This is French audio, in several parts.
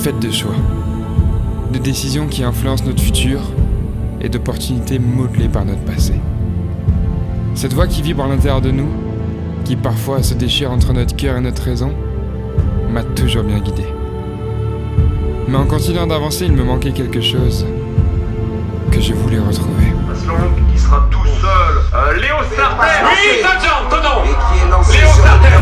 faite de choix, de décisions qui influencent notre futur et d'opportunités modelées par notre passé. Cette voix qui vibre à l'intérieur de nous, qui parfois se déchire entre notre cœur et notre raison, m'a toujours bien guidé. Mais en continuant d'avancer, il me manquait quelque chose que je voulais retrouver. Slonk qui sera tout seul. Léo Sartel. Oui, Sergent, tonton. Et qui est lancé Léo sur le Sartel.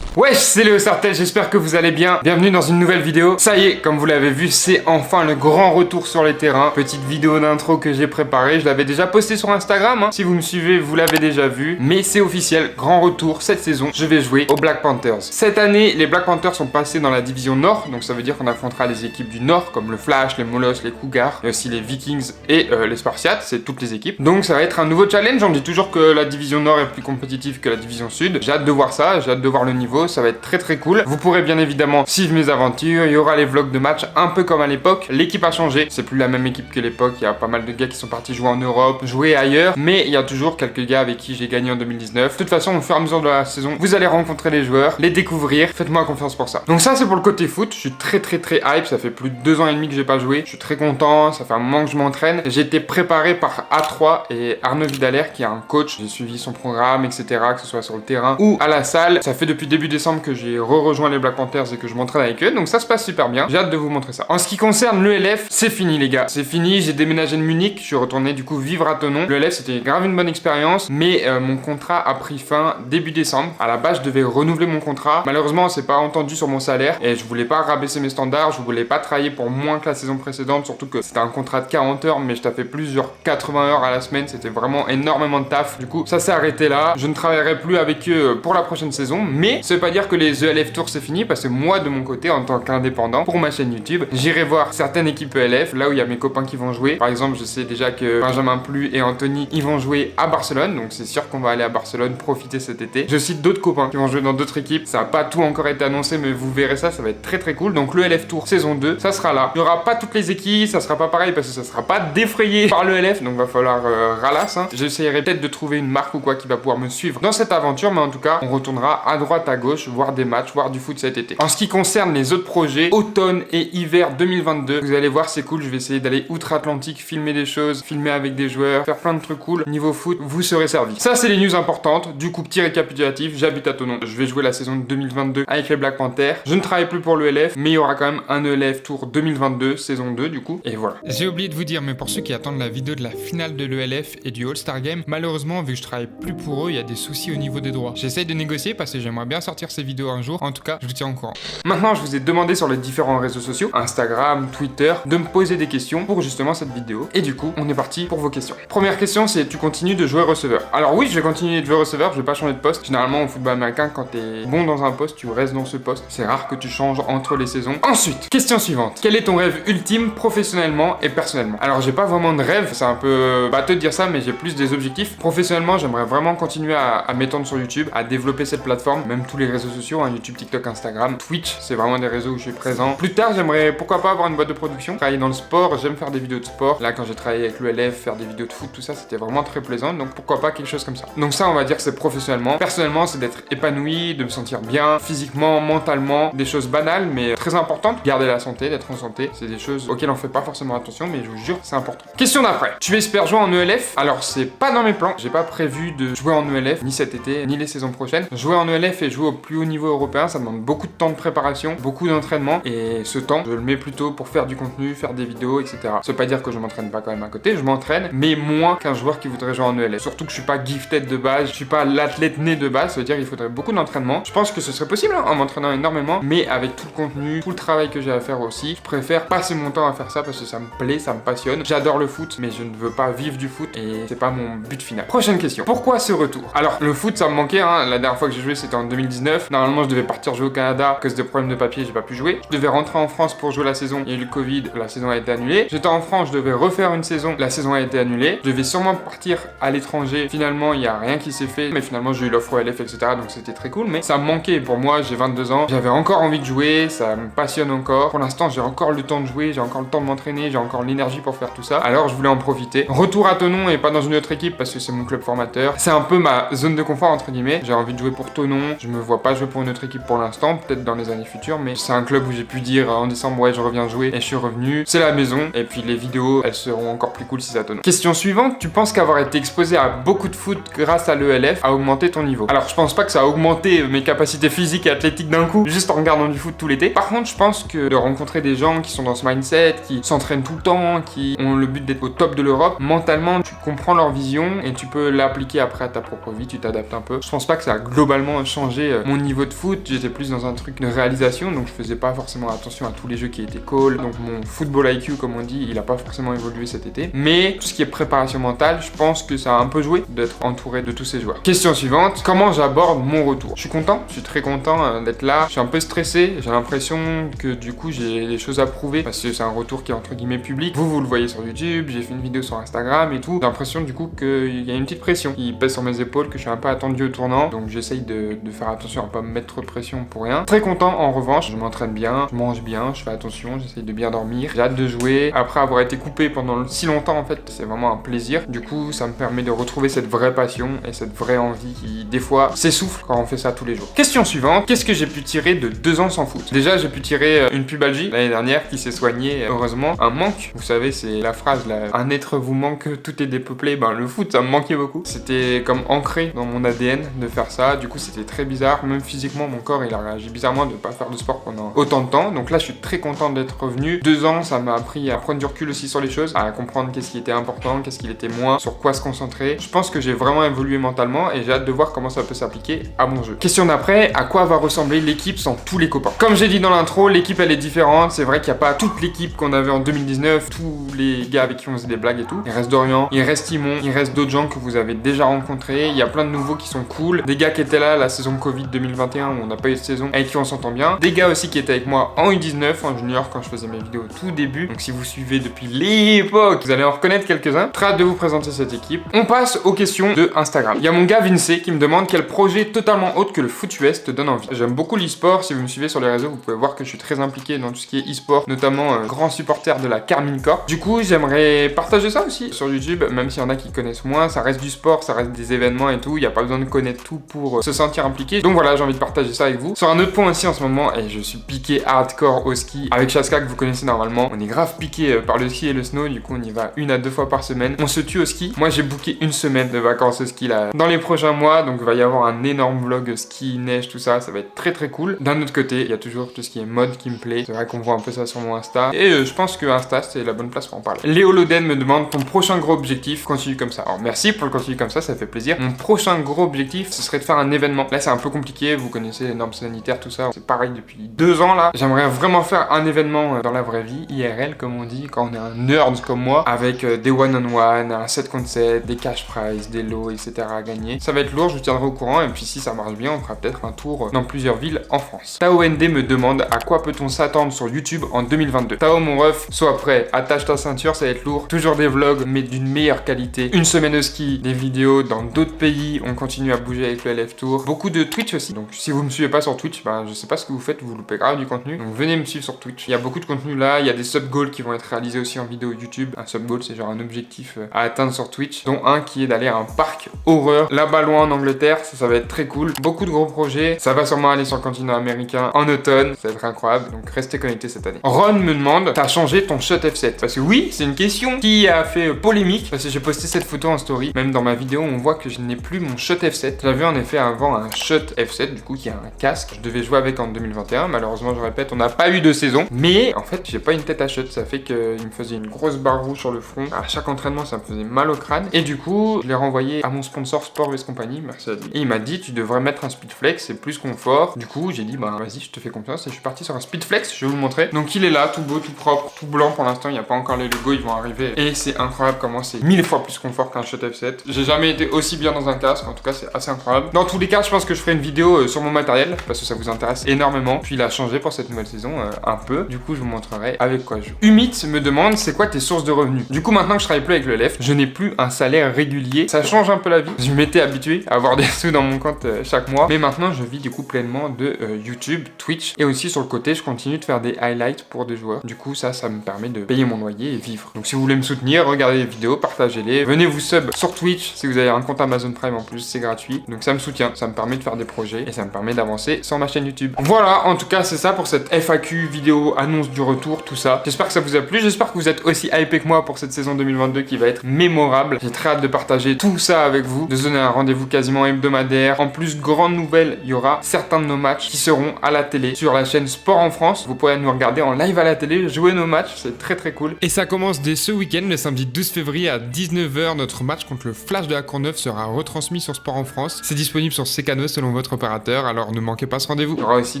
Wesh, c'est Léo Sartel, j'espère que vous allez bien. Bienvenue dans une nouvelle vidéo. Ça y est, comme vous l'avez vu, c'est enfin le grand retour sur les terrains. Petite vidéo d'intro que j'ai préparée, je l'avais déjà postée sur Instagram, hein. Si vous me suivez, vous l'avez déjà vu. Mais c'est officiel, grand retour cette saison, je vais jouer aux Black Panthers. Cette année, les Black Panthers sont passés dans la division Nord, donc ça veut dire qu'on affrontera les équipes du Nord, comme le Flash, les Molosses, les Cougars, et aussi les Vikings et les Spartiates, c'est toutes les équipes. Donc ça va être un nouveau challenge, on dit toujours que la division Nord est plus compétitive que la division Sud. J'ai hâte de voir ça, j'ai hâte de voir le niveau, ça va être très très cool. Vous pourrez bien évidemment suivre mes aventures, il y aura les vlogs de match un peu comme à l'époque. L'équipe a changé, c'est plus la même équipe que l'époque, il y a pas mal de gars qui sont partis jouer en Europe, jouer ailleurs, mais il y a toujours quelques gars avec qui j'ai gagné en 2019. De toute façon, au fur et à mesure de la saison, vous allez rencontrer les joueurs, les découvrir, faites-moi confiance pour ça. Donc ça c'est pour le côté foot, je suis très hype, ça fait plus de 2 ans et demi que j'ai pas joué, je suis très content, ça fait un moment que je m'entraîne. J'ai été préparé par A3 et Arnaud Vidaler qui est un coach, j'ai suivi son programme, etc., que ce soit sur le terrain ou à la salle. Ça fait depuis début décembre que j'ai rejoint les Black Panthers et que je m'entraîne avec eux, donc ça se passe super bien. J'ai hâte de vous montrer ça. En ce qui concerne l'ELF, c'est fini les gars, c'est fini, j'ai déménagé de Munich, je suis retourné du coup vivre à Thonon. L'ELF c'était grave une bonne expérience, mais mon contrat a pris fin début décembre. À la base je devais renouveler mon contrat, malheureusement on s'est pas entendu sur mon salaire et je voulais pas rabaisser mes standards, je voulais pas travailler pour moins que la saison précédente, surtout que c'était un contrat de 40 heures, mais je taffais plusieurs 80 heures à la semaine, c'était vraiment énormément de taf. Du coup ça s'est arrêté là, je ne travaillerai plus avec eux pour la prochaine saison, mais ça veut pas dire que les ELF Tours c'est fini, parce que moi de mon côté en tant qu'indépendant pour ma chaîne YouTube, j'irai voir certaines équipes ELF là où il y a mes copains qui vont jouer. Par exemple je sais déjà que Benjamin Plu et Anthony ils vont jouer à Barcelone, donc c'est sûr qu'on va aller à Barcelone profiter cet été. Je cite d'autres copains qui vont jouer dans d'autres équipes, ça n'a pas tout encore été annoncé mais vous verrez ça, ça va être très cool. Donc le ELF Tour saison 2 ça sera là, il n'y aura pas toutes les équipes, ça sera pas pareil parce que ça sera pas défrayé par le ELF, donc va falloir ralasse, hein. J'essayerai peut-être de trouver une marque ou quoi qui va pouvoir me suivre dans cette aventure, mais en tout cas on retournera à droite à gauche voir des matchs, voir du foot cet été. En ce qui concerne les autres projets, automne et hiver 2022, vous allez voir c'est cool, je vais essayer d'aller outre-Atlantique, filmer des choses, filmer avec des joueurs, faire plein de trucs cool. Niveau foot, vous serez servi. Ça c'est les news importantes. Du coup petit récapitulatif, j'habite à Thonon, je vais jouer la saison 2022 avec les Black Panthers. Je ne travaille plus pour le ELF, mais il y aura quand même un ELF Tour 2022, saison 2 du coup, et voilà. J'ai oublié de vous dire, mais pour ceux qui attendent la vidéo de la finale de l'ELF et du All-Star Game, malheureusement vu que je travaille plus pour eux, il y a des soucis au niveau des droits. J'essaye de négocier parce que j'aimerais bien sortir ces vidéos un jour, en tout cas je vous tiens au courant. Maintenant je vous ai demandé sur les différents réseaux sociaux, Instagram, Twitter, de me poser des questions pour justement cette vidéo. Et du coup, on est parti pour vos questions. Première question, c'est tu continues de jouer receveur? Alors oui, je vais continuer de jouer receveur, je vais pas changer de poste. Généralement au football américain, quand t'es bon dans un poste, tu restes dans ce poste. C'est rare que tu changes entre les saisons. Ensuite, question suivante. Quel est ton rêve ultime professionnellement et personnellement? Alors j'ai pas vraiment de rêve, c'est un peu bateau de dire ça, mais j'ai plus des objectifs. Professionnellement, j'aimerais vraiment continuer à m'étendre sur YouTube, à développer cette plateforme, même tous les réseaux sociaux, hein, YouTube, TikTok, Instagram, Twitch, c'est vraiment des réseaux où je suis présent. Plus tard, j'aimerais pourquoi pas avoir une boîte de production, travailler dans le sport, j'aime faire des vidéos de sport. Là, quand j'ai travaillé avec l'ELF, faire des vidéos de foot, tout ça, c'était vraiment très plaisant. Donc pourquoi pas quelque chose comme ça. Donc ça, on va dire que c'est professionnellement. Personnellement, c'est d'être épanoui, de me sentir bien, physiquement, mentalement, des choses banales mais très importantes. Garder la santé, d'être en santé, c'est des choses auxquelles on fait pas forcément attention, mais je vous jure, c'est important. Question d'après. Tu espères jouer en ELF? Alors c'est pas dans mes plans. J'ai pas prévu de jouer en ELF ni cet été, ni les saisons prochaines. Jouer en ELF et jouer au plus haut niveau européen, ça demande beaucoup de temps de préparation, beaucoup d'entraînement, et ce temps, je le mets plutôt pour faire du contenu, faire des vidéos, etc. Ça veut pas dire que je m'entraîne pas quand même à côté, je m'entraîne, mais moins qu'un joueur qui voudrait jouer en ELF. Surtout que je suis pas gifted de base, je suis pas l'athlète né de base, ça veut dire qu'il faudrait beaucoup d'entraînement. Je pense que ce serait possible en m'entraînant énormément, mais avec tout le contenu, tout le travail que j'ai à faire aussi, je préfère passer mon temps à faire ça parce que ça me plaît, ça me passionne. J'adore le foot, mais je ne veux pas vivre du foot et c'est pas mon but final. Prochaine question. Pourquoi ce retour? Alors, le foot, ça me manquait, hein. La dernière fois que j'ai joué, c'était en 2019. Normalement, je devais partir jouer au Canada. À cause de problèmes de papier, j'ai pas pu jouer. Je devais rentrer en France pour jouer la saison. Il y a eu le Covid, la saison a été annulée. J'étais en France, je devais refaire une saison. La saison a été annulée. Je devais sûrement partir à l'étranger. Finalement, il y a rien qui s'est fait. Mais finalement, j'ai eu l'offre OLF, etc. Donc c'était très cool. Mais ça me manquait. Pour moi, j'ai 22 ans. J'avais encore envie de jouer. Ça me passionne encore. Pour l'instant, j'ai encore le temps de jouer. J'ai encore le temps de m'entraîner. J'ai encore l'énergie pour faire tout ça. Alors, je voulais en profiter. Retour à Thonon et pas dans une autre équipe parce que c'est mon club formateur. C'est un peu ma zone de confort, entre guillemets. J'ai envie de jouer pour Thonon. Je me vois pas jouer pour une autre équipe pour l'instant. Peut-être dans les années futures. Mais c'est un club où j'ai pu dire en décembre, ouais, je reviens jouer. Et je suis revenu. C'est la maison. Et puis les vidéos, elles seront encore plus cool si ça Thonon. Question suivante. Tu penses qu'avoir été exposé à beaucoup de foot grâce à l'ELF a augmenté ton niveau? Alors, je pense pas que ça a augmenté mes capacités physiques et athlétiques d'un coup, juste en regardant du foot tout l'été. Par contre, je pense que de rencontrer des gens qui sont dans ce mindset, qui s'entraînent tout le temps, qui ont le but d'être au top de l'Europe, mentalement, tu comprends leur vision et tu peux l'appliquer après à ta propre vie, tu t'adaptes un peu. Je pense pas que ça a globalement changé mon niveau de foot. J'étais plus dans un truc de réalisation, donc je faisais pas forcément attention à tous les jeux qui étaient call. Donc mon football IQ, comme on dit, il a pas forcément évolué cet été. Mais tout ce qui est préparation mentale, je pense que ça a un peu joué d'être entouré de tous ces joueurs. Question suivante. Comment j'aborde mon retour? Je suis content, je suis très content d'être là. Je suis un peu stressé, j'ai l'impression que du coup j'ai des choses à prouver parce que c'est un retour qui est entre guillemets public. Vous le voyez sur YouTube, j'ai fait une vidéo sur Instagram et tout. J'ai l'impression du coup qu'il y a une petite pression qui pèse sur mes épaules, que je suis un peu attendu au tournant. Donc j'essaye de faire attention à pas me mettre trop de pression pour rien. Très content en revanche, je m'entraîne bien, je mange bien, je fais attention, j'essaye de bien dormir. J'ai hâte de jouer. Après avoir été coupé pendant si longtemps en fait, c'est vraiment un plaisir. Du coup ça me permet de retrouver cette vraie passion et cette vraie envie qui des fois s'essouffle quand on fait ça tous les jours. Question suivante. Qu'est-ce que j'ai pu tirer de 2 ans sans foot? Déjà j'ai pu tirer une pubalgie l'année dernière qui s'est soignée heureusement. Un manque, vous savez c'est la phrase là, un être vous manque, tout est dépeuplé. Ben le foot ça me manquait beaucoup. C'était comme ancré dans mon ADN de faire ça. Du coup c'était très bizarre. Même physiquement mon corps il a réagi bizarrement de pas faire de sport pendant autant de temps. Donc là je suis très content d'être revenu. 2 ans ça m'a appris à prendre du recul aussi sur les choses, à comprendre qu'est-ce qui était important, qu'est-ce qui l'était moins, sur quoi se concentrer. Je pense que j'ai vraiment évolué mentalement et j'ai hâte de voir comment ça peut s'appliquer à mon jeu. Question d'après, à quoi va ressembler l'équipe sans tous les copains? Comme j'ai dit dans l'intro, l'équipe elle est différente. C'est vrai qu'il n'y a pas toute l'équipe qu'on avait en 2019, tous les gars avec qui on faisait des blagues et tout. Il reste Dorian, il reste Timon, il reste d'autres gens que vous avez déjà rencontrés. Il y a plein de nouveaux qui sont cool. Des gars qui étaient là la saison Covid 2021 où on n'a pas eu de saison, avec qui on s'entend bien. Des gars aussi qui étaient avec moi en U19, en junior quand je faisais mes vidéos au tout début. Donc si vous suivez depuis l'époque, vous allez en reconnaître quelques-uns. Très hâte de vous présenter cette équipe. On passe aux questions de Instagram. Il y a mon gars Vince qui me demande quel projet totalement autre que le foot US te donne envie. J'aime beaucoup l'e-sport. Si vous me suivez sur les réseaux, vous pouvez voir que je suis très impliqué dans tout ce qui est e-sport, notamment grand supporter de la Carmine Corp. Du coup, j'aimerais partager ça aussi sur YouTube, même s'il y en a qui connaissent moins. Ça reste du sport, ça reste des événements et tout. Il n'y a pas besoin de connaître tout pour se sentir impliqué. Donc voilà, j'ai envie de partager ça avec vous. Sur un autre point aussi en ce moment, et je suis piqué hardcore au ski. Avec Chaska que vous connaissez normalement, on est grave piqué par le ski et le snow. Du coup, on y va 1 à 2 fois par semaine. On se tue au ski. Moi, j'ai booké une semaine de vacances au ski là dans les prochains mois. Donc, il va y avoir un énorme vlog ski, neige, tout ça. Ça va être très très cool. D'un autre côté, il y a toujours tout ce qui est mode qui me plaît. C'est vrai qu'on voit un peu ça sur mon Insta. Et je pense que Insta, c'est la bonne place pour en parler. Léo Loden me demande ton prochain gros objectif. Continue comme ça. Alors, merci pour le continuer comme ça fait plaisir. Mon prochain gros objectif, ce serait de faire un événement. Là, c'est un peu compliqué. Vous connaissez les normes sanitaires, tout ça. C'est pareil depuis 2 ans là. J'aimerais vraiment faire un événement dans la vraie vie, IRL comme on dit, quand on est un nerd comme moi, avec des one-on-one, un 7 contre 7, des cash prizes, des lots, etc. à gagner. Ça va être lourd, je vous tiendrai au courant. Et puis si ça marche bien, on fera peut-être un tour dans plusieurs villes en France. Tao ND me demande à quoi peut-on s'attendre sur YouTube en 2022. Tao mon ref, sois prêt, attache ta ceinture, ça va être lourd. Toujours des vlogs, mais d'une meilleure qualité. Une semaine au ski, des vidéos dans d'autres pays. On continue à bouger avec le LF Tour. Beaucoup de Twitch aussi. Donc si vous me suivez pas sur Twitch, je sais pas ce que vous faites, vous loupez grave du contenu. Donc venez me suivre sur Twitch. Il y a beaucoup de contenu là. Il y a des sub-goals qui vont être réalisés aussi en vidéo YouTube. Un sub-goal, c'est genre un objectif à atteindre sur Twitch, dont un qui est d'aller à un parc horreur là-bas loin en Angleterre. Ça va être très cool. Beaucoup de gros projets. Ça va sûrement aller sur le continent américain en automne. Ça va être incroyable. Donc restez connectés cette année. Ron me demande, t'as changé ton shot F7? Parce que oui, c'est une question qui a fait polémique. Parce que j'ai posté cette photo en story. Même dans ma vidéo, on voit que je n'ai plus mon shot F7. J'avais en effet avant un shot F7 FF7 du coup qui a un casque. Je devais jouer avec en 2021, malheureusement je répète, on n'a pas eu de saison. Mais en fait j'ai pas une tête à shot, ça fait qu'il me faisait une grosse barre rouge sur le front. À chaque entraînement ça me faisait mal au crâne. Et du coup je l'ai renvoyé à mon sponsor Sport Vest Company, merci à lui. Et il m'a dit tu devrais mettre un Speedflex, c'est plus confort. Du coup j'ai dit bah vas-y je te fais confiance et je suis parti sur un Speedflex, je vais vous le montrer. Donc il est là, tout beau, tout propre, tout blanc pour l'instant, il n'y a pas encore les logos, ils vont arriver. Et c'est incroyable comment c'est 1000 fois plus confort qu'un Shot F7. J'ai jamais été aussi bien dans un casque, en tout cas c'est assez incroyable. Dans tous les cas je pense que je ferai une vidéo sur mon matériel parce que ça vous intéresse énormément. Puis il a changé pour cette nouvelle saison un peu. Du coup je vous montrerai avec quoi je joue. Humit me demande c'est quoi tes sources de revenus. Du coup maintenant que je travaille plus avec le LEF, je n'ai plus un salaire régulier. Ça change un peu la vie. Je m'étais habitué à avoir des sous dans mon compte chaque mois. Mais maintenant je vis du coup pleinement de YouTube, Twitch. Et aussi sur le côté je continue de faire des highlights pour des joueurs. Du coup ça me permet de payer mon loyer et vivre. Donc si vous voulez me soutenir, regardez les vidéos, partagez-les. Venez vous sub sur Twitch si vous avez un compte Amazon Prime en plus, c'est gratuit. Donc ça me soutient, ça me permet de faire des projets et ça me permet d'avancer sur ma chaîne YouTube. Voilà, en tout cas c'est ça pour cette FAQ vidéo, annonce du retour, tout ça. J'espère que ça vous a plu, j'espère que vous êtes aussi hypé que moi pour cette saison 2022 qui va être mémorable. J'ai très hâte de partager tout ça avec vous, de se donner un rendez-vous quasiment hebdomadaire. En plus, grande nouvelle, il y aura certains de nos matchs qui seront à la télé sur la chaîne Sport en France. Vous pourrez nous regarder en live à la télé, jouer nos matchs, c'est très très cool. Et ça commence dès ce week-end, le samedi 12 février à 19h. Notre match contre le Flash de la Courneuve sera retransmis sur Sport en France. C'est disponible sur ces canaux selon votre opérateur, alors ne manquez pas ce rendez-vous. Il y aura aussi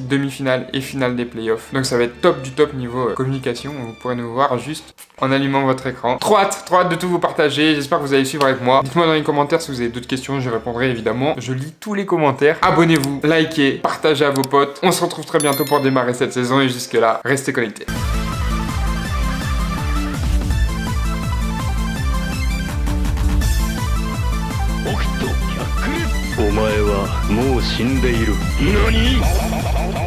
demi-finale et finale des playoffs. Donc ça va être top du top niveau communication. Vous pourrez nous voir juste en allumant votre écran. Trop hâte de tout vous partager. J'espère que vous allez suivre avec moi. Dites-moi dans les commentaires si vous avez d'autres questions, je répondrai évidemment. Je lis tous les commentaires. Abonnez-vous, likez, partagez à vos potes. On se retrouve très bientôt pour démarrer cette saison et jusque là, restez connectés. お前はもう死んでいる。何？